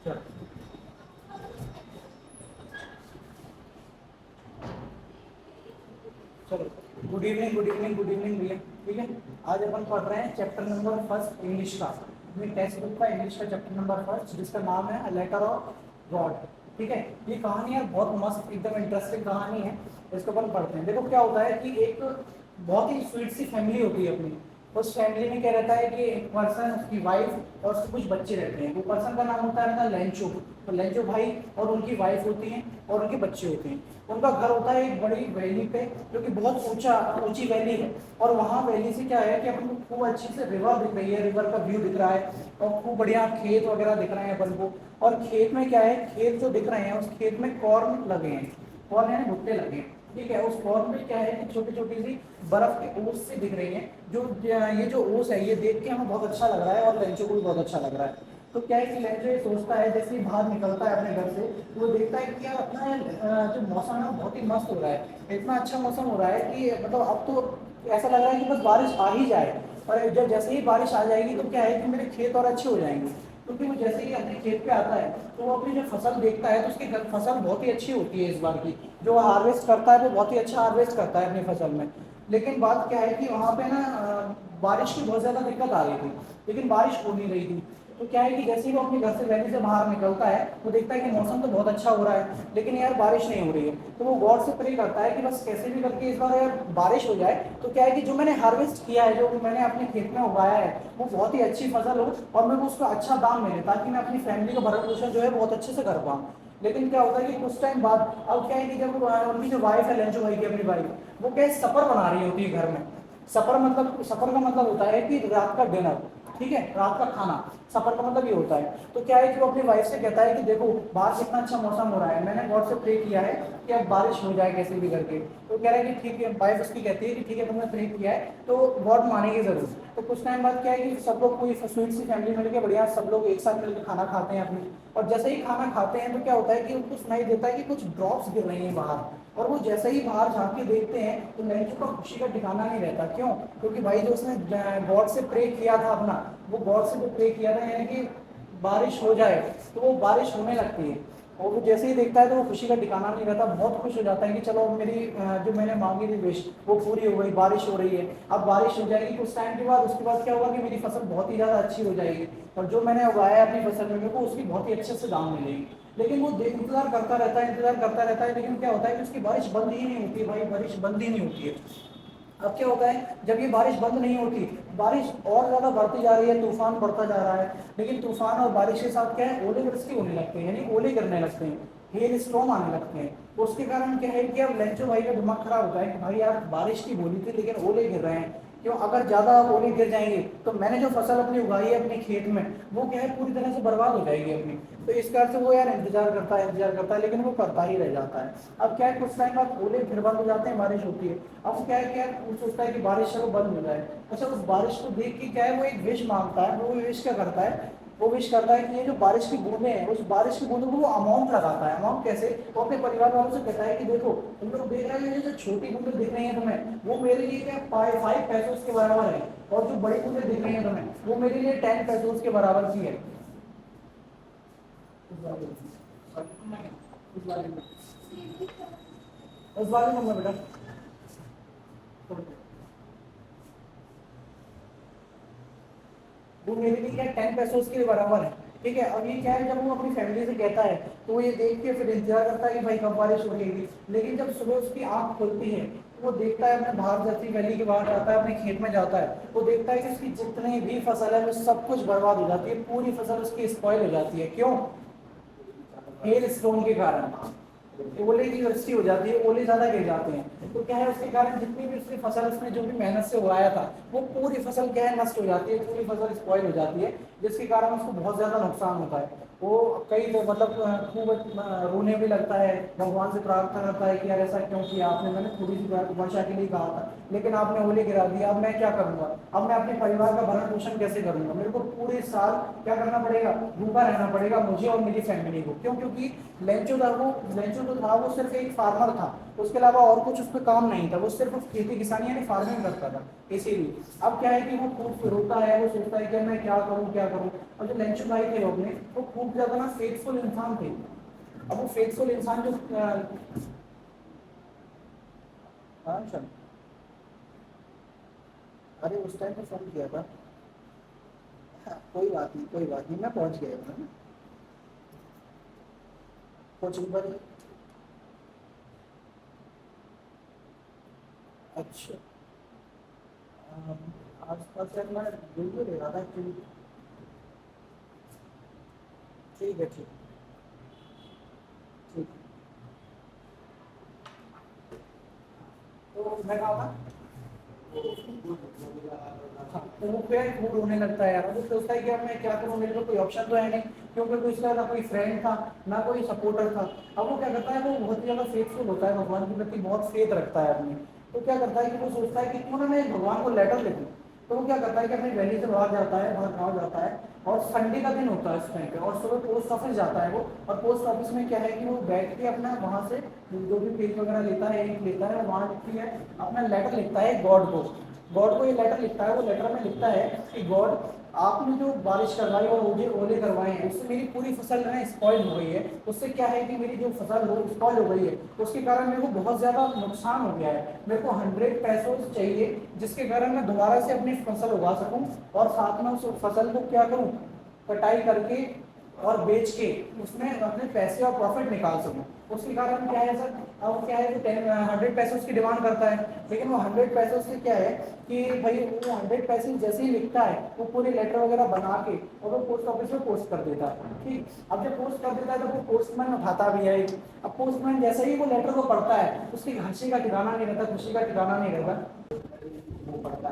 चलो चलो, good evening good evening good evening भैया। ठीक है, आज अपन पढ़ रहे हैं चैप्टर नंबर फर्स्ट इंग्लिश का, अपनी टेक्स्ट बुक का इंग्लिश का चैप्टर नंबर फर्स्ट, जिसका नाम है अ लेटर ऑफ गॉड। ठीक है, ये कहानी यार बहुत मस्त एकदम इंटरेस्टिंग कहानी है। इसको अपन पढ़ते हैं। देखो क्या होता है कि एक बहुत ही स्वीट सी फैमिली होती है अपनी। उस फैमिली में क्या रहता है कि एक पर्सन, उसकी वाइफ और उसके कुछ बच्चे रहते हैं। वो पर्सन का नाम होता है अपना लेंचो। तो लेंचो भाई और उनकी वाइफ होती हैं और उनके बच्चे होते हैं। उनका घर होता है एक बड़ी वैली पे, जो कि बहुत ऊंची वैली है। और वहाँ वैली से क्या है कि अपन को खूब अच्छी से रिवर दिख रही है, रिवर का व्यू दिख रहा है और खूब बढ़िया खेत वगैरह दिख रहे हैं अपन को। और खेत में क्या है, खेत जो दिख रहे हैं उस खेत में कॉर्न लगे हैं। कॉर्न यानी भुट्टे लगे हैं। ठीक है, उस कॉर्न में क्या है कि छोटी छोटी सी बर्फ के ओस से दिख रही है। जो ये जो ओस है ये देख के हमें बहुत अच्छा लग रहा है और लेंचो को भी बहुत अच्छा लग रहा है। तो क्या है कि लेंचो ये सोचता है, जैसे ही बाहर निकलता है अपने घर से, तो वो देखता है कि यार अपना जो मौसम है वो बहुत ही मस्त हो रहा है। इतना अच्छा मौसम हो रहा है कि मतलब अब तो ऐसा लग रहा है कि बस बारिश आ ही जाए। और जब जैसे ही बारिश आ जाएगी तो क्या है कि मेरे खेत और अच्छे हो जाएंगे। क्योंकि वो जैसे ही अपने खेत पे आता है तो वो अपनी जो फसल देखता है तो उसकी फसल बहुत ही अच्छी होती है इस बार की। जो हार्वेस्ट करता है वो बहुत ही अच्छा हार्वेस्ट करता है अपनी फसल में। लेकिन बात क्या है कि वहाँ पे ना बारिश की बहुत ज़्यादा दिक्कत आ रही थी, लेकिन बारिश हो नहीं रही थी। तो क्या है कि जैसे ही वो अपने घर से वैली से बाहर निकलता है वो देखता है कि मौसम तो बहुत अच्छा हो रहा है लेकिन यार बारिश नहीं हो रही है। तो वो गॉड से प्रे करता है कि बस कैसे भी करके इस बार यार बारिश हो जाए। तो क्या है कि जो मैंने हार्वेस्ट किया है, जो मैंने अपने खेत में उगाया है, वो बहुत ही अच्छी फसल हो और मेरे को उसका अच्छा दाम मिले, ताकि मैं अपनी फैमिली का भरण पोषण जो है बहुत अच्छे से कर पाऊँ। लेकिन क्या होता है कि कुछ टाइम बाद अब क्या है कि जब उनकी जो वाइफ है, लेंचो भाई की अपनी वाइफ, वो क्या है सफर बना रही होती है घर में। सफर का मतलब होता है कि रात का डिनर। ठीक है, रात का खाना। सफर का मतलब ये होता है। तो क्या है कि वो अपनी वाइफ से कहता है कि देखो बाहर कितना अच्छा मौसम हो रहा है, मैंने गॉड से प्रे किया है कि अब बारिश हो जाए कैसे भी करके। तो कह रहा है कि ठीक है, वाइफ उसकी कहती है कि ठीक है तुमने प्रे किया है तो गॉड मानेगी जरूर। तो कुछ टाइम बाद क्या है कि सब लोग कोई स्वीट सी फैमिली मिलकर बढ़िया सब लोग एक साथ मिलकर खाना खाते हैं अपनी। और जैसे ही खाना खाते हैं तो क्या होता है कि उनको सुनाई देता है कि कुछ ड्रॉप्स गिर रही हैं बाहर। और वो जैसे ही बाहर झांक के देखते हैं तो लड़की को खुशी का ठिकाना नहीं रहता। क्यों? क्योंकि भाई जो उसने गॉड से प्रे किया था अपना, वो गॉड से जो प्रे किया था यानी कि बारिश हो जाए, तो वो बारिश होने लगती है। और वो जैसे ही देखता है तो वो खुशी का ठिकाना नहीं रहता, बहुत खुश हो जाता है कि चलो अब मेरी जो मैंने मांगी थी विश वो पूरी हो गई, बारिश हो रही है। अब बारिश हो जाएगी कुछ टाइम के बाद, उसके बाद क्या होगा कि मेरी फसल बहुत ही ज़्यादा अच्छी हो जाएगी और जो मैंने उगाया है अपनी फसल में मेरे को उसकी बहुत ही अच्छे से दाम मिलेगी। लेकिन वो इंतजार करता रहता है, इंतजार करता रहता है, लेकिन क्या होता है कि उसकी बारिश बंद ही नहीं होती है। भाई बारिश बंद ही नहीं होती है। अब क्या होता है जब ये बारिश बंद नहीं होती, बारिश और ज्यादा बढ़ती जा रही है, तूफान बढ़ता जा रहा है। लेकिन तूफान और बारिश के साथ क्या है, ओले वृष्टि होने लगते हैं, यानी ओले गिरने लगते हैं, हेल स्टॉर्म आने लगते हैं। तो उसके कारण क्या है कि अब लेंचो भाई का दिमाग खराब होता है कि भाई यार बारिश की बोली थी लेकिन ओले गिर रहे हैं। क्यों? अगर ज्यादा ओले गिर जाएंगे तो मैंने जो फसल अपनी उगाई है अपने खेत में, वो क्या है पूरी तरह से बर्बाद हो जाएगी अपनी। तो इस कारण से वो यार इंतजार करता है लेकिन वो करता ही रह जाता है। अब क्या है कुछ टाइम बाद ओले फिर बंद हो जाते हैं, बारिश होती है। अब क्या है कि यार वो सोचता है कि बारिश चलो बंद हो जाए। अच्छा, उस बारिश को देख के क्या है वो एक विश मांगता है। वो विश क्या करता है, वो विश करता है कि ये जो बारिश की बूंदें हैं उस बारिश की बूंदों को वो अमाउंट लगाता है। अमाउंट कैसे? वो अपने परिवार वालों से कहता है कि देखो तुम लोग देख रहे हो ये जो छोटी बूंदें दिख रही हैं तुम्हें, वो मेरे लिए क्या 5 पैसों के बराबर है। और जो बड़ी बूंदें दिख रही हैं तुम्हें वो मेरे लिए 10 पैसों के बराबर की है। उस वाले नंबर बेटा, वो मेरे लिए क्या 10 पैसों के बराबर है। ठीक है, अब ये क्या है जब वो अपनी फैमिली से कहता है तो वो ये देख के फिर इंतजार करता है कि भाई कब बारिश हो रहेगी। लेकिन जब सुबह उसकी आंख खुलती है तो वो देखता है अपने बाहर जाती वैली के बाहर जाता है, अपने खेत में जाता है, वो देखता है कि उसकी जितनी भी फसल है वो सब कुछ बर्बाद हो जाती है, पूरी फसल उसकी स्पॉइल हो जाती है। क्यों? हेल स्टोन के कारण ओले की वृष्टि हो जाती है, ओले ज्यादा गिर जाते हैं। तो क्या है उसके कारण जितनी भी उसकी फसल उसने जो भी मेहनत से उगाया था वो पूरी फसल क्या है नष्ट हो जाती है, पूरी फसल स्पॉइल हो जाती है, जिसके कारण उसको बहुत ज्यादा नुकसान होता है। वो कई मतलब खूब रोने भी लगता है, भगवान से प्रार्थना करता है कि यार ऐसा क्यों किया आपने, मैंने थोड़ी सी वर्षा के लिए कहा था लेकिन आपने ओले गिरा दिया, अब मैं क्या करूंगा, अब मैं अपने परिवार का भरण पोषण कैसे करूंगा, मेरे को पूरे साल क्या करना पड़ेगा, भूखा रहना पड़ेगा मुझे और मेरी फैमिली को। क्यों? क्योंकि लेंचो जो था वो सिर्फ एक फार्मर था, उसके अलावा और कुछ उस पर काम नहीं था, वो सिर्फ खेती किसानी यानी फार्मिंग करता था। इसीलिए अब क्या है कि वो खूब रोता है, वो सोचता है कि मैं क्या करूँ। और जो लेंचू भाई थे लोग में वो खूब ज्यादा ना फेथफुल इंसान थे। अब वो फेथफुल इंसान जो हाँ चल, अरे उस टाइम पे फोन किया था। हाँ, कोई बात नहीं, कोई बात नहीं, मैं पहुंच गया था कोचिंग पर। अच्छा, आज पास यार मैं वीडियो ले रहा था एक्चुअली। ठीक है, ठीक ठीक। तो मैं कहा था, हाँ, तो वो फिर मूड होने लगता है यार, वो सोचता है कि अब मैं क्या करूँ, मेरे को कोई ऑप्शन तो है नहीं, क्योंकि कोई इसका ना कोई फ्रेंड था ना कोई सपोर्टर था। अब वो क्या करता है, वो बहुत ही ज्यादा फेथफुल होता है, भगवान के प्रति बहुत फेथ रखता है अपनी। तो क्या करता है कि वो सोचता है कि क्यों ना मैं भगवान को लेटर लिखूं। तो वो क्या करता है कि अपनी वैली से बाहर जाता है, बाहर गाँव जाता है, और संडे का दिन होता है उस टाइम पे, और सुबह पोस्ट ऑफिस जाता है वो। और पोस्ट ऑफिस में क्या है कि वो बैठ के अपना वहां से जो भी पेज वगैरह लेता है, इंक लेता है, वहां लिखती है अपना लेटर लिखता है गॉड को। गॉड को ये लेटर लिखता है, वो लेटर में लिखता है कि गॉड, आपने जो बारिश करवाई और मुझे ओले करवाए हैं, उससे मेरी पूरी फसल ना स्पॉइल हो गई है। उससे क्या है कि मेरी जो फसल हो स्पॉइल हो गई है, उसके कारण मेरे को बहुत ज़्यादा नुकसान हो गया है। मेरे को 100 पैसों चाहिए, जिसके कारण मैं दोबारा से अपनी फसल उगा सकूं, और साथ में उस फसल को क्या करूं, कटाई करके और बेच के उसमें अपने पैसे और प्रॉफिट निकाल सकूं। उसके कारण क्या है सर, अब क्या है कि 100 पैसे उसकी डिमांड करता है, लेकिन वो 100 पैसे से क्या है कि भाई वो 100 पैसे जैसे ही लिखता है, वो पूरे लेटर वगैरह बना के और वो पोस्ट ऑफिस में पोस्ट कर देता है। ठीक, अब जब पोस्ट कर देता है तो वो पोस्टमैन उठाता भी है। अब पोस्टमैन जैसे ही वो लेटर को पढ़ता है, उसकी हंसी का ठिकाना नहीं रहता, खुशी का ठिकाना नहीं रहता।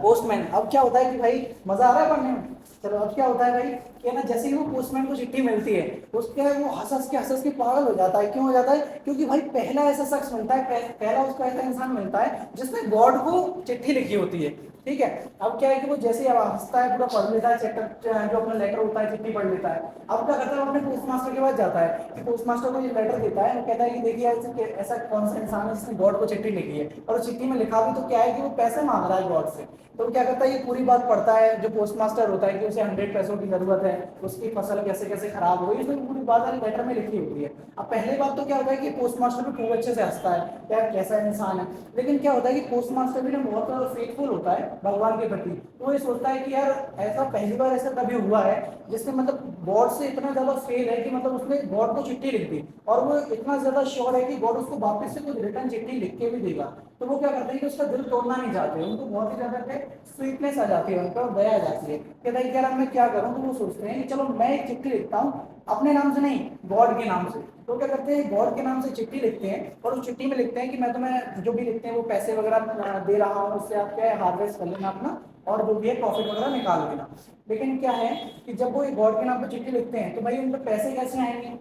पोस्टमैन, अब क्या होता है कि भाई मजा आ रहा है पढ़ने में। चलो, अब क्या होता है भाई कि ना, जैसे ही वो पोस्टमैन को चिट्ठी मिलती है, उसके वो हंस हंस के पागल हो जाता है। क्यों हो जाता है? क्योंकि भाई पहला ऐसा शख्स मिलता है, पहला उसको ऐसा इंसान मिलता है जिसने गॉड को चिट्ठी लिखी होती है। ठीक है, अब क्या है कि वो जैसे ही अब हंसता है, पूरा पढ़ लेता है चैप्टर, जो अपना लेटर होता है, चिट्ठी पढ़ लेता है। अब क्या करता है, वो अपने पोस्ट मास्टर के पास जाता है कि पोस्ट मास्टर को ये लेटर देता है, वो कहता है कि देखिए ऐसा कौन सा इंसान है जिसने गॉड को चिट्ठी लिखी है, और उस चिट्ठी में लिखा भी तो क्या है कि वो पैसे मांग रहा है गॉड से। तो क्या करता है, ये पूरी बात पढ़ता है जो पोस्ट मास्टर होता है कि उसे 100 पैसों की जरूरत है, उसकी फसल कैसे कैसे खराब हो गई, इसमें पूरी बात लेटर में लिखी होती है। अब पहले बात तो क्या होता है कि पोस्ट मास्टर भी खूब अच्छे से हंसता है, क्या कैसा इंसान है। लेकिन क्या होता है कि पोस्ट मास्टर भी ना बहुत फेथफुल होता है भगवान के प्रति। तो ये सोचता है कि यार ऐसा पहली बार ऐसा कभी हुआ है जिसने मतलब गॉड से इतना ज्यादा फेल है कि मतलब उसने गॉड को चिट्ठी लिख दी, और वो इतना ज्यादा श्योर है कि गॉड उसको वापस से कुछ रिटर्न चिट्ठी लिख के भी देगा। तो वो क्या करते हैं कि उसका दिल तोड़ना नहीं चाहते, उनको बहुत ही ज्यादा स्वीटनेस आ जाती है, उन पर दया आ जाती है। कहता है कि यार अब मैं क्या करूं, तो वो सोचते हैं कि चलो मैं एक चिट्ठी लिखता हूँ, अपने नाम से नहीं, गॉड के नाम से। तो क्या करते हैं, गॉड के नाम से चिट्ठी लिखते हैं, और उस चिट्ठी में लिखते हैं कि मैं तुम्हें जो भी लिखते हैं वो पैसे वगैरह दे रहा हूँ, उससे आप क्या है हार्वेस्ट कर लेना अपना, और जो भी है प्रॉफिट वगैरह निकाल लेना। लेकिन क्या है कि जब वो गॉड के नाम पर चिट्ठी लिखते हैं, तो भाई उन पर पैसे कैसे आएंगे,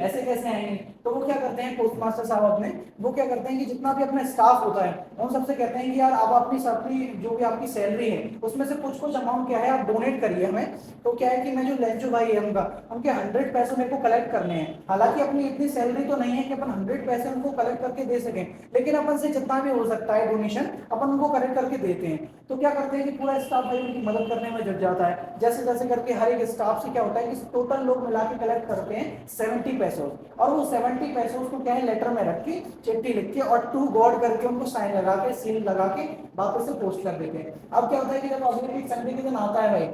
ऐसे कैसे आएंगे? तो वो क्या करते हैं पोस्ट मास्टर साहब अपने, वो क्या करते हैं कि जितना भी अपना स्टाफ होता है उन सबसे कहते हैं कि यार आप अपनी सबकी जो भी आपकी सैलरी है उसमें से कुछ कुछ अमाउंट क्या है आप डोनेट करिए हमें। तो क्या है कि मैं जो लेंचू भाई है उनका, उनके 100 पैसे मेरे को कलेक्ट करने हैं। हालांकि अपनी इतनी सैलरी तो नहीं है कि अपन 100 पैसे उनको कलेक्ट करके दे सकें, लेकिन अपन से जितना भी हो सकता है डोनेशन अपन उनको कलेक्ट करके देते हैं। तो क्या करते हैं कि पूरा स्टाफ भाई उनकी मदद करने में जुट जाता है। जैसे जैसे करके हर एक स्टाफ से क्या होता है कि टोटल लोग मिला के कलेक्ट करते हैं 70 पैसे, और वो 70 पैसे उसको क्या है लेटर में रख के चिट्ठी लिख के और टू गॉड करके उनको साइन लगा के सील लगा के वापस से पोस्ट कर देते हैं। अब क्या होता है कि जब अगले वीक संडे के दिन आता है भाई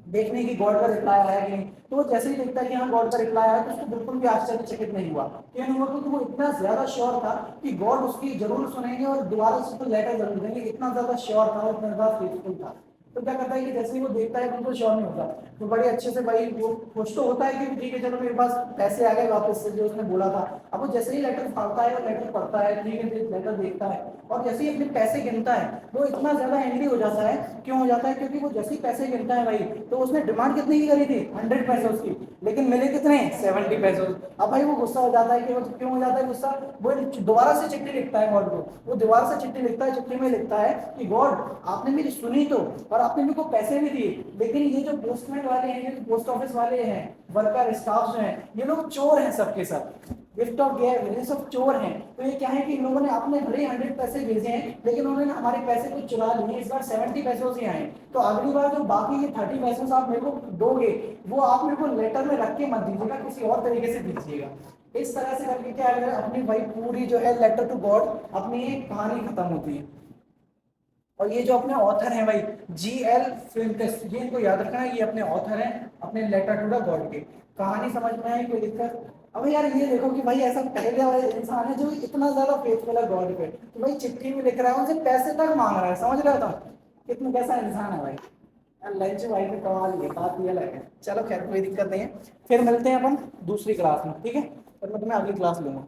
देखने की गॉड का रिप्लाई आया कि नहीं, तो वो जैसे ही देखता है कि हाँ गॉड का रिप्लाई आया, तो उसको बिल्कुल भी आश्चर्यचकित नहीं हुआ। क्यों नहीं हुआ? क्योंकि वो इतना ज्यादा श्योर था कि गॉड उसकी जरूर सुनेंगे और दोबारा से उसको लेटर जरूर देंगे, इतना ज्यादा श्योर था, इतना ज्यादा फेथफुल था। तो क्या करता है कि जैसे ही वो देखता है बिल्कुल श्योर नहीं होता, तो बड़े अच्छे से भाई वो खुश तो होता है कि ठीक है चलो मेरे पास पैसे आ गए वापस से जो उसने बोला था। अब वो जैसे ही लेटर पढ़ता है और लेटर पढ़ता है, ठीक है लेटर देखता है, और जैसे ही अपने पैसे गिनता है वो इतना ज्यादा एंग्री हो जाता है। क्यों हो जाता है? क्योंकि वो जैसे ही पैसे गिनता है भाई, तो उसने डिमांड कितनी की करी थी 100 पैसे उसकी, लेकिन मिले कितने 70 पैसे। अब भाई वो गुस्सा हो जाता है कि वो क्यों हो जाता है गुस्सा, वो दोबारा से चिट्ठी लिखता है गॉड को। वो दोबारा से चिट्ठी लिखता है, चिट्ठी में लिखता है कि गॉड आपने मेरी सुनी तो, और आपने मेरे को पैसे भी दिए, लेकिन ये जो पोस्टमैन वाले हैं, ये जो पोस्ट ऑफिस वाले हैं, वर्कर स्टाफ जो हैं, ये लोग चोर हैं सबके सब। गिफ्ट ऑफ गैव, ये सब चोर हैं। तो ये क्या है कि इन लोगों ने अपने भले 100 पैसे भेजे हैं, लेकिन उन्होंने हमारे पैसे को चुरा लिए। इस बार 70 पैसों से आए, तो अगली बार जो बाकी के 30 पैसे आप मेरे को दोगे, वो आप मेरे को लेटर में रख के मत दीजिएगा, किसी और तरीके से दीजिएगा। इस तरह से करके क्या है, अपनी भाई पूरी जो है लेटर टू गॉड अपनी कहानी खत्म होती है। और ये जो अपने ऑथर हैं भाई, G.L. फ्लिंटस, ये इनको याद रखना है, ये अपने ऑथर हैं अपने लेटर टू द गॉड के। कहानी समझ में आई, कोई दिक्कत? अब यार ये देखो कि भाई ऐसा पहले वाला इंसान है जो इतना ज्यादा फेथफुल है गॉड पे, तो भाई चिट्ठी में लिख रहा है, उनसे पैसे तक मांग रहा है, समझ रहा था कितना कैसा इंसान है भाई। लंच भाई में कमाल है, बात ये लगे। चलो खैर कोई दिक्कत नहीं है, फिर मिलते हैं अपन दूसरी क्लास में, ठीक है? और मैं तुम्हें अगली क्लास लूंगा।